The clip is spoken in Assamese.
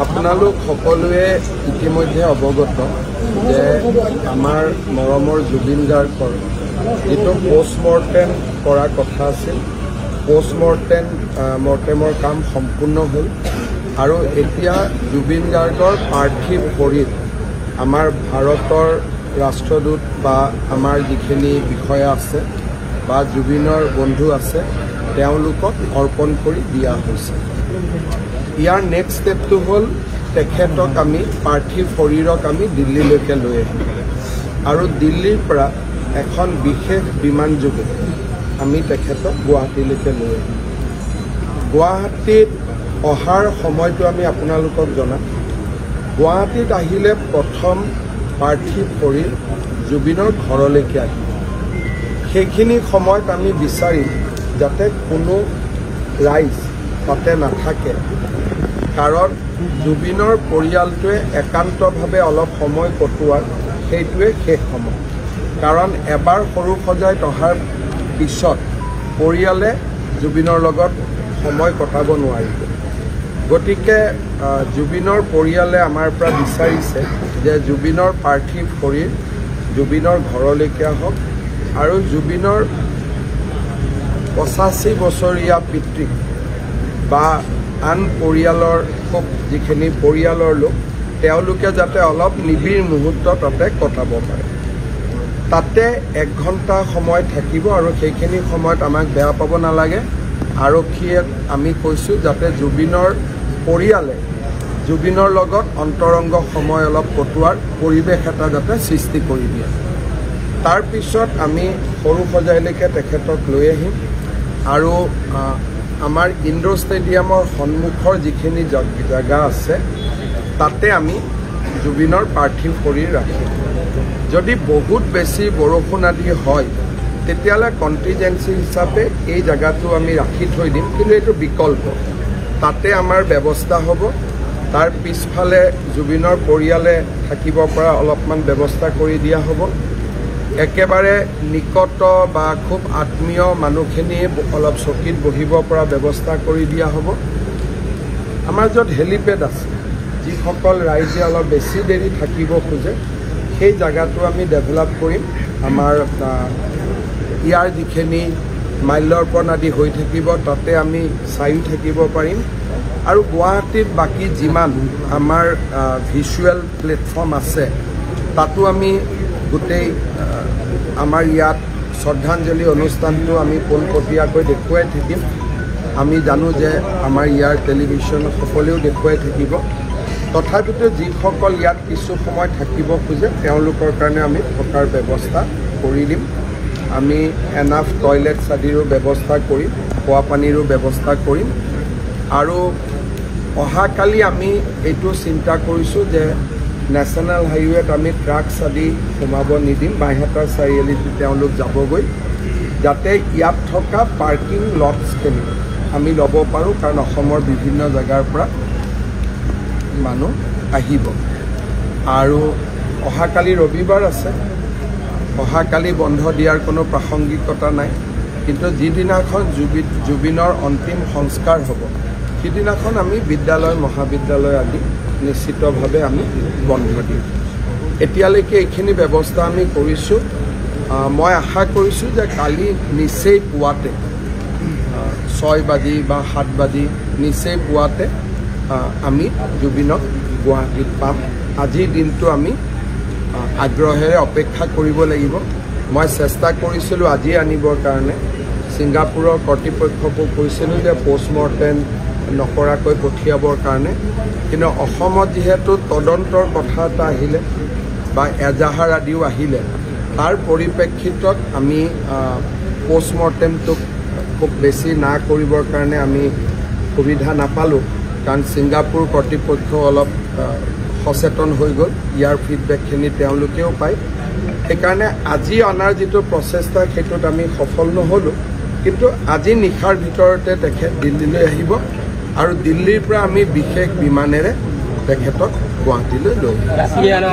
আপোনালোক সকলোৱে ইতিমধ্যে অৱগত যে আমাৰ মৰমৰ জুবিন গাৰ্গৰ যেটো পোষ্টমৰ্টেম কৰা কথা আছিল পোষ্টমৰ্টেমৰ কাম সম্পূৰ্ণ হ'ল আৰু এতিয়া জুবিন গাৰ্গৰ পাৰ্থিৱ শৰীৰ আমাৰ ভাৰতৰ ৰাষ্ট্ৰদূত বা আমাৰ যিখিনি বিষয়া আছে বা জুবিনৰ বন্ধু আছে তেওঁলোকক অৰ্পণ কৰি দিয়া হৈছে। ইয়াৰ নেক্সট ষ্টেপটো হ'ল তেখেতক আমি পাৰ্থিৱ শৰীৰক আমি দিল্লীলৈকে লৈ আহিম আৰু দিল্লীৰ পৰা এখন বিশেষ বিমান যোগে আমি তেখেতক গুৱাহাটীলৈকে লৈ আহিম। গুৱাহাটীত অহাৰ সময়টো আমি আপোনালোকক জনাম। গুৱাহাটীত আহিলে প্ৰথম পাৰ্থিৱ শৰীৰ জুবিনৰ ঘৰলৈকে আহিব। সেইখিনি সময়ত আমি বিচাৰিম যাতে কোনো ৰাইজ তাতে নাথাকে, কাৰণ জুবিনৰ পৰিয়ালটোৱে একান্তভাৱে অলপ সময় কটোৱাৰ সেইটোৱে শেষ সময়, কাৰণ এবাৰ সৰু সজাইত অহাৰ পিছত পৰিয়ালে জুবিনৰ লগত সময় কটাব নোৱাৰিব। গতিকে জুবিনৰ পৰিয়ালে আমাৰ পৰা বিচাৰিছে যে জুবিনৰ পাৰ্থিৱ শৰীৰ জুবিনৰ ঘৰলৈকে আহক আৰু জুবিনৰ 85 বছৰীয়া পিতৃক বা আন পৰিয়ালৰ যিখিনি পৰিয়ালৰ লোক তেওঁলোকে যাতে অলপ নিবিড় মুহূৰ্ত তাতে কটাব পাৰে। তাতে 1 ঘণ্টা সময় থাকিব আৰু সেইখিনি সময়ত আমাক বেয়া পাব নালাগে। আৰক্ষীয়ে আমি কৈছোঁ যাতে জুবিনৰ পৰিয়ালে জুবিনৰ লগত অন্তৰংগ সময় অলপ কটোৱাৰ পৰিৱেশ এটা যাতে সৃষ্টি কৰি দিয়ে। তাৰপিছত আমি সৰু সজাইলৈকে তেখেতক লৈ আহিম আৰু আমাৰ ইণ্ডোৰ ষ্টেডিয়ামৰ সন্মুখৰ যিখিনি জেগা আছে তাতে আমি জুবিনৰ পাৰ্থিৱ শৰীৰ ৰাখিম। যদি বহুত বেছি বৰষুণ আদি হয় তেতিয়াহ'লে কণ্টিজেঞ্চি হিচাপে এই জেগাটো আমি ৰাখি থৈ দিম, কিন্তু এইটো বিকল্প, তাতে আমাৰ ব্যৱস্থা হ'ব। তাৰ পিছফালে জুবিনৰ পৰিয়ালে থাকিব পৰা অলপমান ব্যৱস্থা কৰি দিয়া হ'ব। একেবাৰে নিকট বা খুব আত্মীয় মানুহখিনি অলপ চকীত বহিব পৰা ব্যৱস্থা কৰি দিয়া হ'ব। আমাৰ য'ত হেলিপেড আছে, যিসকল ৰাইজে অলপ বেছি দেৰি থাকিব খোজে সেই জেগাটো আমি ডেভেলপ কৰিম। আমাৰ ইয়াৰ যিখিনি মাল্যাৰ্পণ আদি হৈ থাকিব তাতে আমি চায়ো থাকিব পাৰিম আৰু গুৱাহাটীত বাকী যিমান আমাৰ ভিজুৱেল প্লেটফৰ্ম আছে তাতো আমি গোটেই আমাৰ ইয়াত শ্ৰদ্ধাঞ্জলি অনুষ্ঠানটো আমি পোনপটীয়াকৈ দেখুৱাই থাকিম। আমি জানো যে আমাৰ ইয়াৰ টেলিভিশ্যন সকলেও দেখুৱাই থাকিব। তথাপিতো যিসকল ইয়াত কিছু সময় থাকিব খোজে তেওঁলোকৰ কাৰণে আমি থকাৰ ব্যৱস্থা কৰি দিম। আমি এনাফ টয়লেটছ আদিৰো ব্যৱস্থা কৰিম, খোৱা পানীৰো ব্যৱস্থা কৰিম আৰু অহাকালি আমি এইটো চিন্তা কৰিছোঁ যে নেশ্যনেল হাইৱেত আমি ট্ৰাকছ আদি সোমাব নিদিম। বাইহাটা চাৰিআলিত তেওঁলোক যাবগৈ, যাতে ইয়াত থকা পাৰ্কিং লটছখিনি আমি ল'ব পাৰোঁ, কাৰণ অসমৰ বিভিন্ন জেগাৰ পৰা মানুহ আহিব। আৰু অহাকালি ৰবিবাৰ আছে, অহাকালি বন্ধ দিয়াৰ কোনো প্ৰাসংগিকতা নাই, কিন্তু যিদিনাখন জুবিনৰ অন্তিম সংস্কাৰ হ'ব সিদিনাখন আমি বিদ্যালয় মহাবিদ্যালয় আদি নিশ্চিতভাৱে আমি বন্ধ দিম। এতিয়ালৈকে এইখিনি ব্যৱস্থা আমি কৰিছোঁ। মই আশা কৰিছোঁ যে কালি নিচেই পুৱাতে 6 বাজি বা 7 বাজি নিচেই পুৱাতে আমি জুবিনক গুৱাহাটীত পাম। আজিৰ দিনটো আমি আগ্ৰহেৰে অপেক্ষা কৰিব লাগিব। মই চেষ্টা কৰিছিলোঁ আজি আনিবৰ কাৰণে, ছিংগাপুৰৰ কৰ্তৃপক্ষকো কৈছিলোঁ যে পোষ্টমৰ্টেম নকৰাকৈ পঠিয়াবৰ কাৰণে, কিন্তু অসমত যিহেতু তদন্তৰ কথা এটা আহিলে বা এজাহাৰ আদিও আহিলে তাৰ পৰিপ্ৰেক্ষিতত আমি পোষ্টমৰ্টেমটোক খুব বেছি না কৰিবৰ কাৰণে আমি সুবিধা নাপালোঁ, কাৰণ ছিংগাপুৰ কৰ্তৃপক্ষ অলপ সচেতন হৈ গ'ল, ইয়াৰ ফিডবেকখিনি তেওঁলোকেও পায়। সেইকাৰণে আজি অনাৰ যিটো প্ৰচেষ্টা সেইটোত আমি সফল নহ'লোঁ, কিন্তু আজি নিশাৰ ভিতৰতে তেখেত দিল্লীলৈ আহিব আৰু দিল্লীৰ পৰা আমি বিশেষ বিমানেৰে তেখেতক গুৱাহাটীলৈ লৈ আহিম।